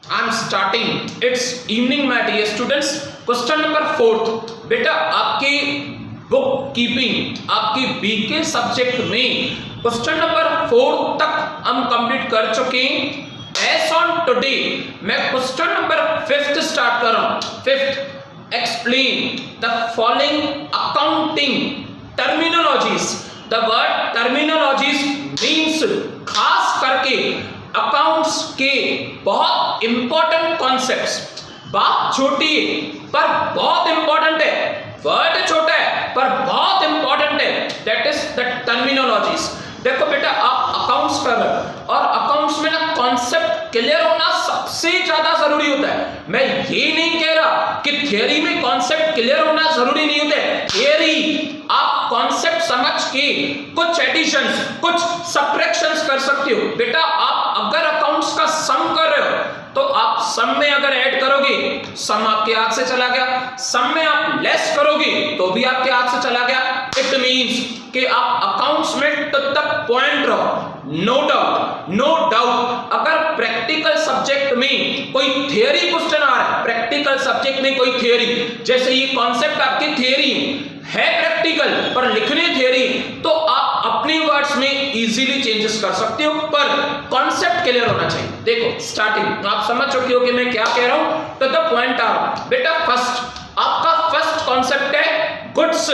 I am starting its evening my dear students. Question number 4। बेटा आपकी book keeping आपकी BK subject में question number 4 तक हम कंप्लीट कर चुके हैं। एज ऑन टुडे मैं क्वेश्चन नंबर 5 स्टार्ट कर रहा हूं। 5th, explain the following accounting terminologies. The word terminologies means खास करके अकाउंट्स के बहुत इंपॉर्टेंट कॉन्सेप्ट्स। बात छोटी है पर बहुत इंपॉर्टेंट है, वर्ड छोटा है पर बहुत इंपॉर्टेंट है, दैट इज द टर्मिनोलॉजीज। देखो बेटा आप अकाउंट्स कर रहे हो और अकाउंट्स में ना कॉन्सेप्ट क्लियर होना सबसे ज्यादा जरूरी होता है। मैं ये नहीं कह रहा कि थियरी में कॉन्सेप्ट क्लियर होना जरूरी नहीं होता है। थियरी आप कॉन्सेप्ट समझ के कुछ एडिशंस कुछ सब्ट्रैक्शंस कर सकते हो। बेटा आप अगर अकाउंट्स का सम कर रहे हो तो आप सम में अगर ऐड करोगे सम आपके हाथ से चला गया, सम में आप लेस करोगे तो भी आपके हाथ से चला गया। इट मींस कि आप अकाउंट्स में टू द पॉइंट रहो। नो डाउट अगर प्रैक्टिकल सब्जेक्ट में कोई थियरी क्वेश्चन आ रहा है, प्रैक्टिकल सब्जेक्ट में कोई थियरी, जैसे ये कॉन्सेप्ट आपकी थियरी है प्रैक्टिकल पर लिखने थियरी, तो आप अपने वर्ड्स में इजीली चेंजेस कर सकते हो पर कॉन्सेप्ट क्लियर होना चाहिए। देखो स्टार्टिंग आप समझ चुके हो कि मैं क्या कह रहा हूं, तो द पॉइंट आ रहा हूं। बेटा फर्स्ट आपका फर्स्ट कॉन्सेप्ट है गुड्स,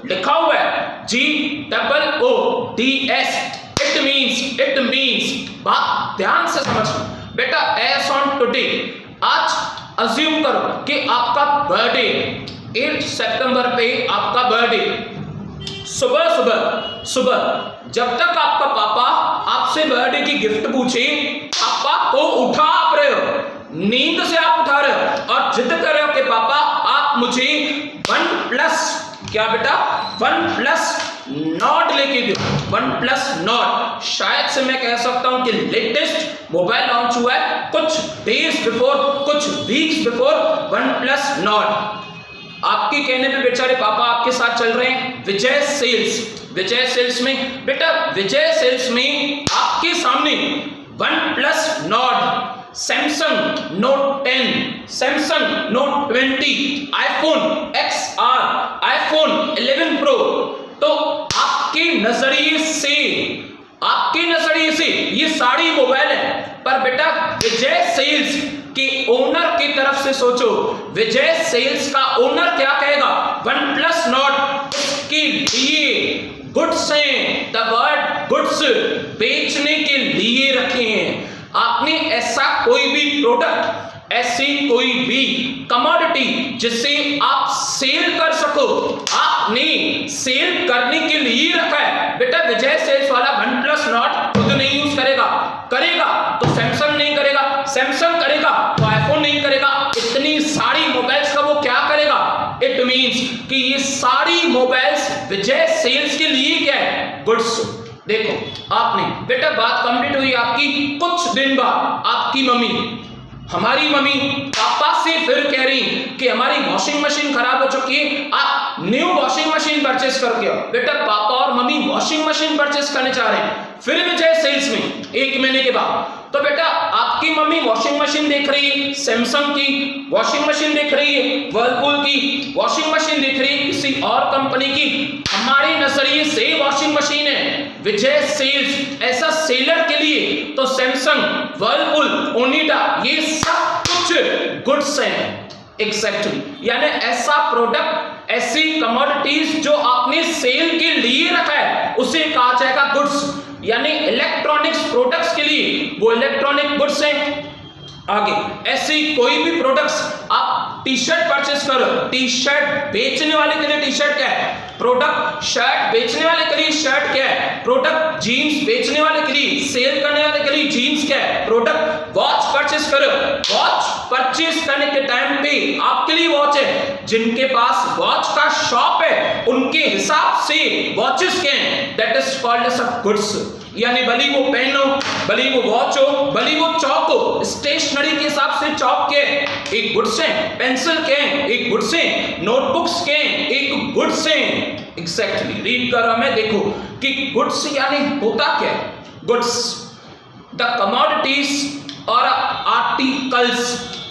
लिखा हुआ है GOODS। इट मींस बात ध्यान से समझो बेटा। एज ऑन टुडे आज अज्यूम करो कि आपका बर्थडे 8 सितंबर पे आपका बर्थडे। सुबह जब तक आपका पापा आपसे बर्थडे की गिफ्ट पूछे, पापा को उठा आप रहे हो, नींद से आप उठा रहे हो और जिद कर रहे हो कि पापा आप मुझे 1+ क्या बेटा 1+ नॉट लेके दो। 1+ नॉट शायद से मैं कह सकता हूं कि लेटेस्ट मोबाइल लॉन्च हुआ है कुछ डेज बिफोर, कुछ वीक्स बिफोर 1+ नॉट। आपके कहने पे बेचारे पापा आपके साथ चल रहे हैं विजय सेल्स में। बेटा विजय सेल्स में आपके सामने 1+ not, Samsung note 10, Samsung note 20, iPhone XR, iPhone 11 pro. तो आपके नजरिए से ये सारी मोबाइल है, पर बेटा विजय सेल्स के ओनर की तरफ से सोचो। विजय सेल्स का ओनर क्या कहेगा, 1+ नॉट के लिए गुड्स हैं। द वर्ड गुड्स बेचने के लिए रखे हैं। आपने ऐसा कोई भी प्रोडक्ट, ऐसी कोई भी कमोडिटी जिसे आप सेल कर सको, आपने सेल करने के लिए रखा है। बेटा विजय सेल्स वाला 1+ नॉट खुद नहीं यूज करेगा तो सैमसंग नहीं करेगा, सैमसंग करेगा तो आईफोन नहीं करेगा। इतनी सारी मोबाइल्स का वो क्या करेगा। इट मींस कि ये सारी मोबाइल्स विजय सेल्स के लिए क्या है, गुड्स। देखो आपने बेटा बात कंप्लीट हुई आपकी, कुछ दिन बाद आपकी मम्मी, हमारी मम्मी पापा से फिर कह रही कि हमारी वॉशिंग मशीन खराब हो चुकी है, आप न्यू वॉशिंग मशीन परचेस करके आओ। बेटा पापा और मम्मी वॉशिंग मशीन परचेस करने चाह रहे हैं फिर विजय सेल्स में 1 महीने के बाद। तो बेटा आपकी मम्मी वॉशिंग मशीन देख रही है, सैमसंग की वॉशिंग मशीन देख रही है, वर्लपूल की वॉशिंग मशीन देख रही है, किसी और कंपनी की। हमारे नजरिए से वॉशिंग मशीन है विजय सेल्स, ऐसा सेलर के लिए तो सैमसंग, वर्लपूल, ओनिडा ये सब कुछ गुड्स हैं। एग्जैक्टली यानी ऐसा प्रोडक्ट, ऐसी कमोडिटीज जो आपने सेल के लिए रखा है उसे कहा जाएगा गुड्स। यानी इलेक्ट्रॉनिक्स प्रोडक्ट्स के लिए वो इलेक्ट्रॉनिक गुड्स हैं। आगे ऐसी कोई भी प्रोडक्ट्स, आप टी शर्ट परचेस करो, टी शर्ट बेचने वाले के लिए टी शर्ट क्या है, प्रोडक्ट। शर्ट बेचने वाले के लिए शर्ट क्या है, प्रोडक्ट। जीन्स बेचने वाले के लिए, सेल करने वाले के लिए जीन्स क्या है, प्रोडक्ट। वॉच परचेस करो, वॉच परचेस करने के टाइम पे आपके लिए वॉच है, जिनके पास वॉच का शॉप है उनके हिसाब से वॉचेस क्या है, that is called as a goods. यानी भली वो पेन हो, भली वो वॉच हो, भली वो चौक हो, स्टेशनरी के हिसाब से चौक के एक गुड्स है, पेंसिल के एक गुड्स है, नोटबुक्स के एक गुड्स है। एग्जैक्टली रीड करो हमें, देखो कि गुड्स यानी होता क्या है। Goods the commodities or articles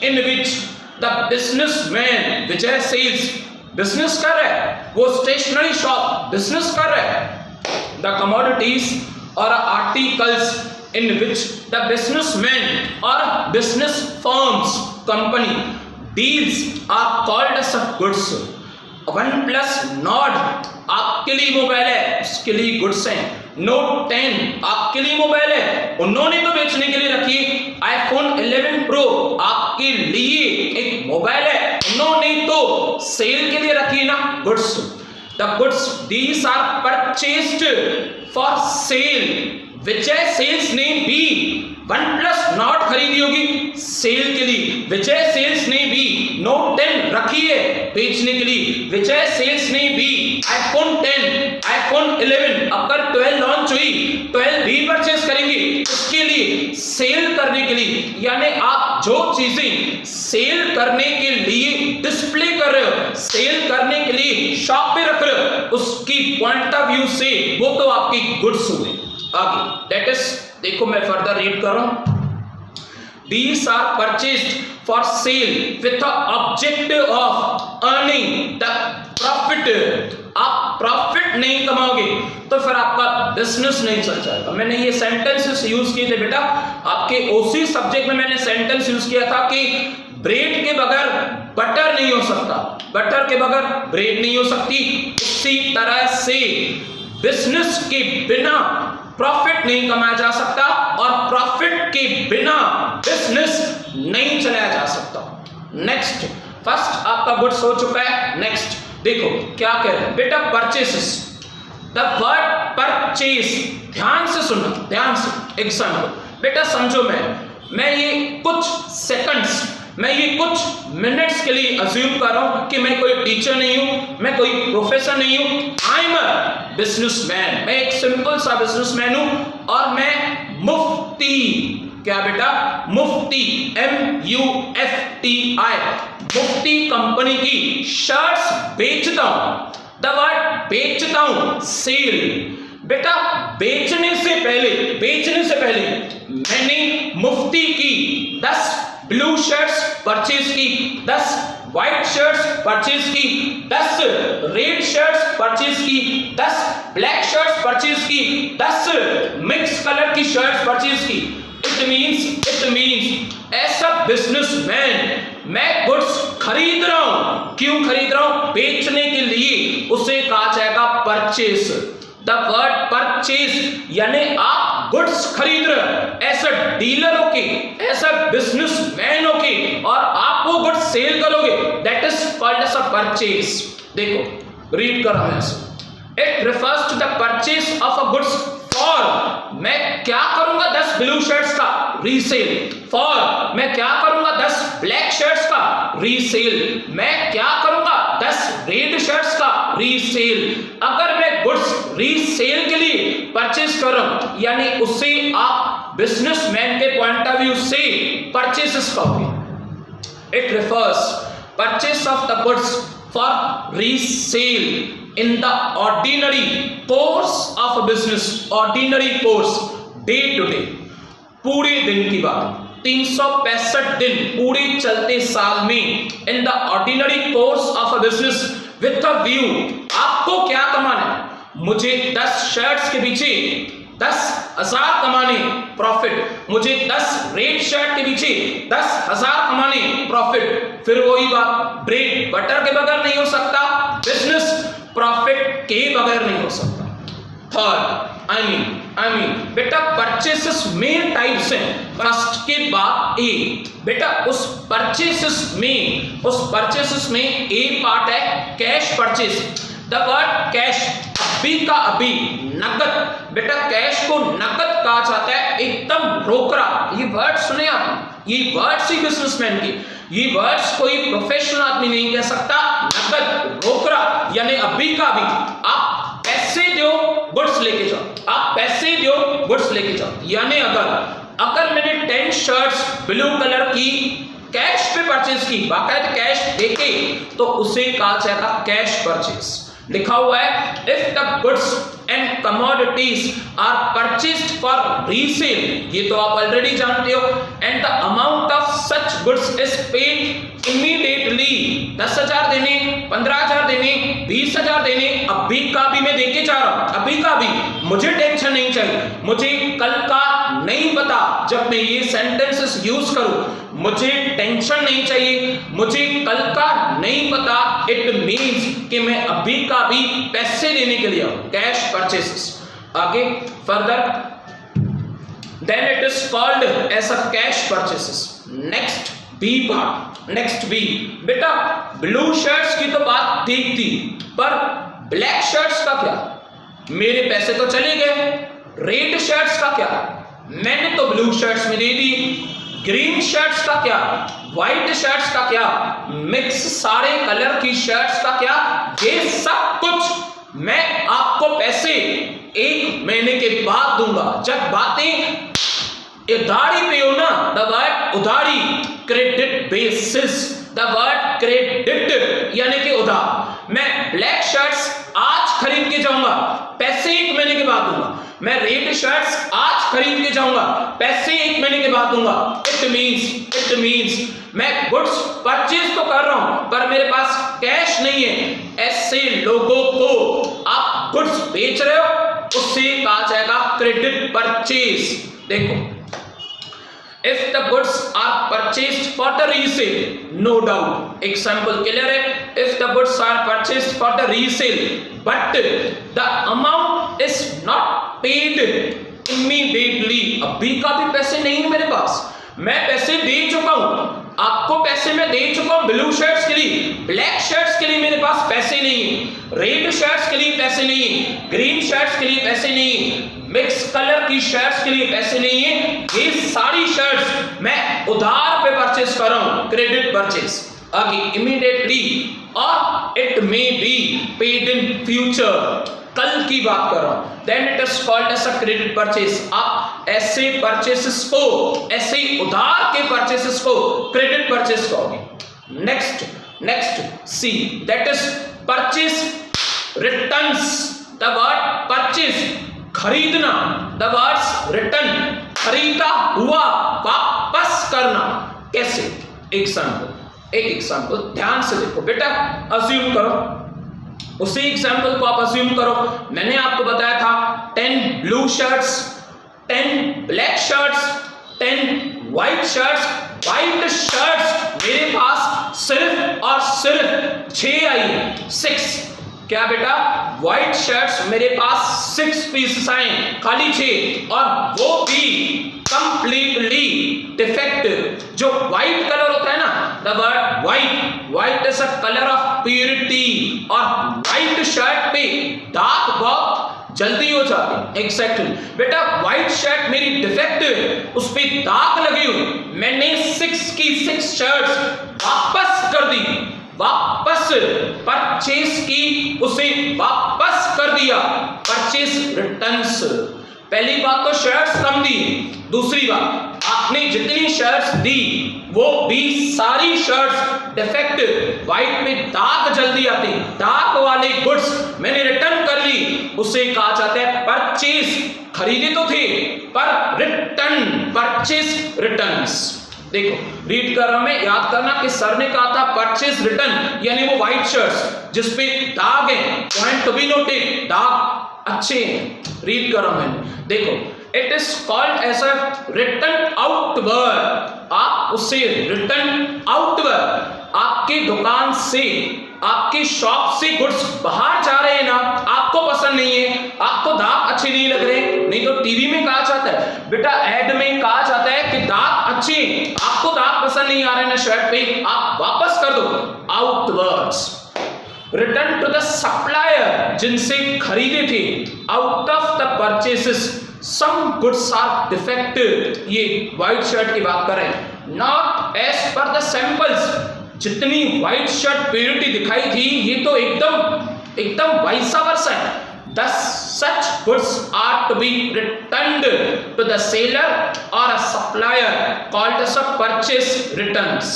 in which the businessman Vijay sells, business कर रहा है वो, स्टेशनरी शॉप बिजनेस कर रहा है। The commodities or articles in which the businessman or business firms company deals are called as goods। OnePlus Nord आपके लिए mobile है, उसके लिए गुड्स है। Note 10 आपके लिए मोबाइल है, उन्होंने तो बेचने के लिए रखी। iPhone 11 Pro आपके लिए एक मोबाइल है, उन्होंने तो सेल के लिए रखी ना goods. The goods these are purchased for sale। Vijay sales ने भी OnePlus Nord खरीदी होगी सेल के लिए, विजय सेल्स ने भी Note 10 रखी है बेचने के लिए, विजय सेल्स ने भी iPhone 10, iPhone 11 अगर 12 लॉन्च हुई 12 भी परचेस करेंगे उसके लिए, सेल करने के लिए। यानी आप जो चीजें सेल करने के लिए डिस्प्ले कर रहे हो, सेल करने के लिए शॉप पे रख रहे हो, उसकी पॉइंट ऑफ व्यू से वो तो आपकी गुड्स हुए। आगे दैट इज, देखो मैं फर्दर रीड कर रहा हूं। These are purchased for sale with the objective of earning the profit। आप प्रॉफिट नहीं कमाओगे तो फिर आपका बिजनेस नहीं चल जाएगा। मैंने ये सेंटेंसेस यूज किए थे बेटा, आपके ओसी सब्जेक्ट में मैंने सेंटेंस यूज किया था कि ब्रेड के बगैर बटर नहीं हो सकता, बटर के बगैर ब्रेड नहीं हो सकती। इसी तरह से बिजनेस के बिना प्रॉफिट नहीं कमाया जा सकता और प्रॉफिट के बिना बिजनेस नहीं चलाया जा सकता। नेक्स्ट, फर्स्ट आपका गुड्स हो चुका है। नेक्स्ट देखो क्या कह रहे हैं बेटा, परचेसेस। द वर्ड परचेस, ध्यान से सुनना, ध्यान से। एग्जाम्पल बेटा समझो, मैं ये कुछ सेकंड्स, मैं ये कुछ मिनट्स के लिए अज्यूम कर रहा हूं कि मैं कोई टीचर नहीं हूं, मैं कोई प्रोफेसर नहीं हूं, आई एम अ बिजनेसमैन, मैं एक सिंपल सा बिजनेसमैन हूं और मैं मुफ्ती, क्या बेटा, मुफ्ती, MUFTI, मुफ्ती कंपनी की शर्ट्स बेचता हूं। द वर्ड बेचता हूं, सेल। बेटा बेचने से पहले मैंने मुफ्ती की 10 ब्लू शर्ट्स परचेज की, 10 व्हाइट शर्ट्स परचेज की, 10 रेड शर्ट्स परचेज की, 10 ब्लैक शर्ट्स परचेज की, 10 मिक्स कलर की शर्ट्स परचेज की। It means as a businessman मैं गुड्स खरीद रहा हूं। क्यों खरीद रहा हूं? बेचने के लिए, उसे कहा जाएगा परचेस। द वर्ड परचेज यानी आप गुड्स खरीद रहे हो ऐसा डीलर होके, ऐसा बिजनेसमैन होके, और आप वो गुड्स सेल करोगे, that is called as a purchase. देखो रीड कर रहा हूं ऐसे, it refers to the purchase of a goods for, मैं क्या करूंगा 10 ब्लू शर्ट्स का रीसेल, फॉर मैं क्या करूंगा 10 ब्लैक शर्ट्स का रीसेल, मैं क्या करूंगा 10 रेड शर्ट्स का रीसेल। अगर मैं गुड्स रीसेल के लिए परचेज कर रहा हूं यानी उससे आप बिजनेसमैन के पॉइंट ऑफ व्यू से परचेसेस करोगे। It refers purchase of the goods for resale in the ordinary course of a business, ordinary course, day to day, पूरे दिन की बात, 365 दिन पूरे चलते साल में, in the ordinary course of a business with a view, आपको क्या कमाना है? मुझे 10 शर्ट्स के पीछे 10,000 कमाने प्रॉफिट, मुझे 10 रेड शर्ट के पीछे 10,000 कमाने प्रॉफिट। फिर वही बात, ब्रेड बटर के बगैर नहीं हो सकता, बिजनेस प्रॉफिट के बगैर नहीं हो सकता। थर्ड, आई मीन बेटा परचेसेस में टाइप्स हैं, फर्स्ट के बाद ए। बेटा उस परचेसेस में ए पार्ट है cash purchase. The word cash, अभी का अभी, नकद। बेटा कैश को नकद कहा जाता है, एकदम रोकड़ा। ये वर्ड सुने आप, ये वर्ड्स ही बिजनेसमैन की, ये वर्ड्स कोई प्रोफेशनल आदमी नहीं कह सकता। नकद, रोकड़ा यानी अभी का अभी। आप पैसे दो गुड्स लेके जाओ, आप पैसे दो गुड्स लेके जाओ। यानी अगर मैंने 10 शर्ट्स ब्लू कलर की कैश पे परचेज की, बाकायदा कैश देके, तो उसे कहा जाएगा कैश परचेज। लिखा हुआ है if the goods and commodities are purchased for resale, ये तो आप ऑलरेडी जानते हो, and the amount of such goods is paid immediately, 10,000 देने, 15,000 देने, 20,000 देने, अभी का भी मैं देके जा रहा हूं, अभी का भी, मुझे टेंशन नहीं चाहिए, मुझे कल का नहीं पता, जब मैं ये सेंटेंसेस यूज करूं मुझे टेंशन नहीं चाहिए, मुझे कल का नहीं पता, इट मींस कि मैं अभी का भी पैसे देने के लिए, कैश परचेसेस। आगे further, then it is called as a cash purchases. Next B part, next B, बेटा ब्लू शर्ट्स की तो बात ठीक थी, पर ब्लैक शर्ट्स का क्या? मेरे पैसे तो चले गए। रेड शर्ट्स का क्या? मैंने तो ब्लू शर्ट्स में दे दी। ग्रीन शर्ट्स का क्या? व्हाइट शर्ट्स का क्या? मिक्स सारे कलर की शर्ट्स का क्या? ये सब कुछ मैं आपको पैसे 1 महीने के बाद दूंगा। जब बातें उधारी पे हो ना, द वर्ड उधारी, credit basis, the word credit यानी कि उधार। मैं ब्लैक शर्ट्स आज खरीद के जाऊंगा, पैसे 1 महीने के बाद दूंगा। मैं रेड शर्ट्स आज खरीद के जाऊंगा, पैसे 1 महीने के बाद दूंगा। इट मींस मैं गुड्स परचेज तो कर रहा हूं पर मेरे पास कैश नहीं है। ऐसे लोगों को आप गुड्स बेच रहे हो, उससे कहा जाएगा क्रेडिट परचेज। देखो, if the goods are purchased for the resale, no doubt, example clear है, if the goods are purchased for the resale but the amount is not paid immediately, अभी का भी पैसे नहीं है मेरे पास, मैं पैसे दे चुका हूं, आपको पैसे मैं दे चुका हूं ब्लू शर्ट्स के लिए, ब्लैक शर्ट्स के लिए मेरे पास पैसे नहीं है, रेड शर्ट्स के लिए पैसे नहीं है, ग्रीन शर्ट्स के लिए पैसे नहीं है, मिक्स कलर की शर्ट्स के लिए पैसे नहीं है, ये सारी शर्ट्स मैं उधार पे परचेस कर रहा हूं, क्रेडिट परचेस। आगे इमीडिएटली और it may be paid in future, कल की बात कर रहा हूं, then it is called as a credit purchase. आप ऐसे परचेसेस को, ऐसे उधार के परचेसेस को क्रेडिट परचेस कहोगे। Next C, that is purchase returns, the word purchase खरीदना, द वर्ड्स रिटर्न खरीदा हुआ वापस करना। कैसे? एक एग्जांपल ध्यान से देखो बेटा, अज्यूम करो, उसी एग्जांपल को आप अज्यूम करो, मैंने आपको बताया था 10 blue shirts, 10 black shirts, 10 white shirts. White shirts मेरे पास सिर्फ और सिर्फ 6 आई है, 6। क्या बेटा? व्हाइट शर्ट्स मेरे पास 6 पीसेस आए, खाली 6, और वो भी कंप्लीटली डिफेक्टिव। जो व्हाइट कलर होता है ना, the word white is a colour of purity, और व्हाइट शर्ट पे दाग बहुत जल्दी हो जाते हैं। एग्जैक्टली बेटा, व्हाइट शर्ट मेरी डिफेक्टिव, उस पे दाग लगे हुए, मैंने 6 की 6 शर्ट्स वापस कर दी, वापस परचेस की, उसे वापस कर दिया, परचेस रिटर्न्स। पहली बात तो शर्ट्स कम दी, दूसरी बात आपने जितनी शर्ट्स दी वो भी सारी शर्ट्स डिफेक्टिव, व्हाइट में दाग जल्दी आते, दाग वाले गुड्स मैंने रिटर्न कर ली, उसे कहा जाता है परचेस। खरीदे तो थे पर रिटर्न, परचेस रिटर्न्स। देखो रीड कर रहा हूं मैं, याद करना कि सर ने कहा था परचेस रिटर्न, यानी वो व्हाइट शर्ट्स जिसपे दाग है, पॉइंट टू बी नोटेड, दाग अच्छे हैं। रीड कर रहा हूं मैंने, देखो, it is called as a return outward. आप उसे रिटर्न आउटवर्ड, आपके दुकान से, आपके शॉप से गुड्स बाहर जा रहे हैं ना, आपको पसंद नहीं है, आपको दाग अच्छे नहीं लग रहे, नहीं तो टीवी में कहा जाता है बेटा, एड में कहा जाता है कि दाग अच्छे, आपको दाग पसंद नहीं आ रहे ना शर्ट पे, आप वापस कर दो, outwards. Return to the supplier, जिनसे खरीदे थे, out of the purchases some goods are defective. ये व्हाइट शर्ट की बात करें, not as per the samples, जितनी व्हाइट शर्ट प्योरिटी दिखाई थी, ये तो एकदम वैसा वर्सा है। Thus, such goods are to be returned to the seller or a supplier, called as a purchase returns.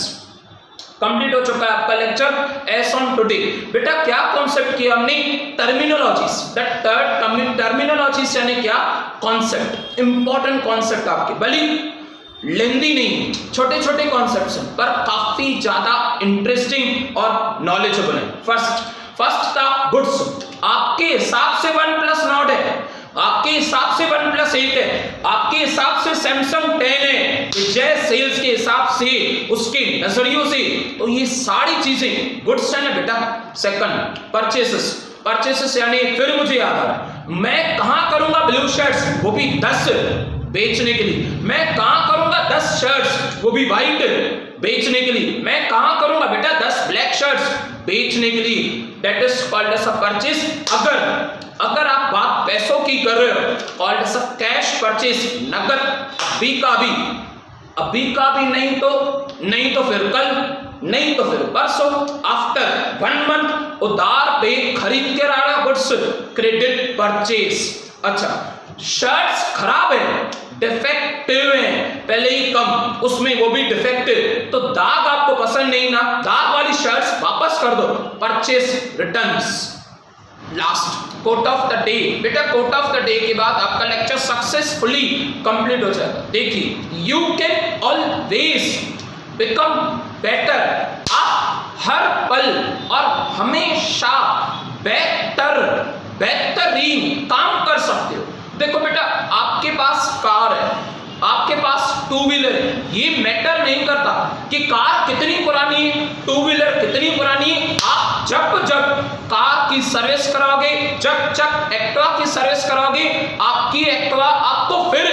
Complete हो चुका है आपका लेक्चर एस ऑन टुडे। बेटा क्या कॉन्सेप्ट किया हमने? टर्मिनोलॉजीज। द टर्मिनोलॉजीज यानी क्या? कॉन्सेप्ट, इंपॉर्टेंट कॉन्सेप्ट आपके, भले लेंदी नहीं, छोटे छोटे कॉन्सेप्ट्स हैं पर काफी ज्यादा इंटरेस्टिंग और नॉलेजेबल है। फर्स्ट था गुड्स। आपके हिसाब से 1+0 है, आपके हिसाब से 1+8 है, आपके हिसाब से सैमसंग 10 है, विजय सेल्स के हिसाब से, उसके नजरियों से, तो ये सारी चीजें गुड्स है ना बेटा। सेकंड परचेसेस यानी फिर मुझे याद आ रहा है, मैं कहां करूंगा ब्लू शर्ट्स, वो भी 10 बेचने के लिए। मैं कहां करूंगा 10 शर्ट्स, वो भी व्हाइट बेचने के लिए। मैं कहां करूंगा बेटा 10 ब्लैक शर्ट्स बेचने के लिए। That is called as a purchase. अगर आप बात पैसों की कर रहे हो, called as a cash purchase, नगद। अभी का भी नहीं तो फिर कल, नहीं तो फिर परसों, आफ्टर 1 मंथ उधार पे खरीद के रहा गुड्स, क्रेडिट परचेस। अच्छा, शर्ट्स खराब है, डिफेक्टिव है, पहले ही कम, उसमें वो भी डिफेक्टिव, तो दाग आपको पसंद नहीं ना, दाग वाली शर्ट्स वापस कर दो, purchase returns. Last quote of the day. बेटा कोट ऑफ द डे के बाद आपका लेक्चर सक्सेसफुली कंप्लीट हो जाएगा। देखिए, you can always become better. आप हर पल और हमेशा बेहतरीन काम कर सकते हो। देखो बेटा, आपके पास कार है, आपके पास 2 व्हीलर है, ये मैटर नहीं करता कि कार कितनी पुरानी है, 2 व्हीलर कितनी पुरानी है। आप जब कार की सर्विस कराओगे, जब एक्टिवा की सर्विस कराओगे, आपकी एक्टिवा आपको फिर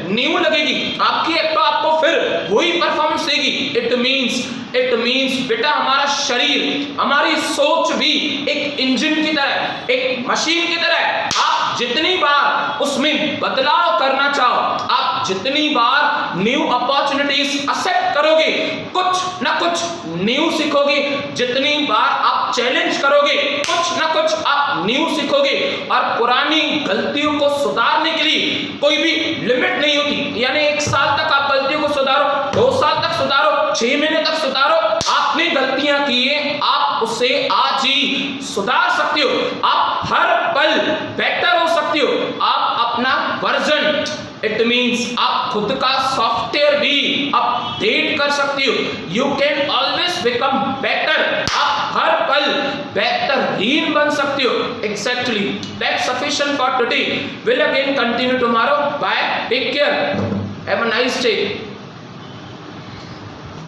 न्यू लगेगी, आपकी एक्टिवा आपको फिर वही परफॉर्मेंस देगी। इट मीन्स बेटा, हमारा शरीर, हमारी सोच भी एक इंजन की तरह, एक मशीन की तरह है। आप जितनी बार उसमें बदलाव करना चाहो, आप जितनी बार न्यू अपॉर्चुनिटीज एक्सेप्ट करोगे, कुछ ना कुछ न्यू सीखोगे। जितनी बार आप चैलेंज करोगे, कुछ ना कुछ आप न्यू सीखोगे। और पुरानी गलतियों को सुधारने के लिए कोई भी लिमिट नहीं होती, यानी 1 साल तक आप गलतियों को सुधारो, 2 साल तक सुधारो, 6 महीने तक सुधारो। आपने गलतियां की है, आप उसे आज ही सुधार सकते हो। आप हर पल बेटर हो सकते हो। आप अपना वर्जन, इट मीन्स आप खुद का सॉफ्टवेयर भी अपडेट कर सकते हो। You can always become better. आप हर पल बेहतरीन बन सकते हो। Exactly, that's sufficient for today. Will again continue tomorrow. Bye, take care, have a nice day.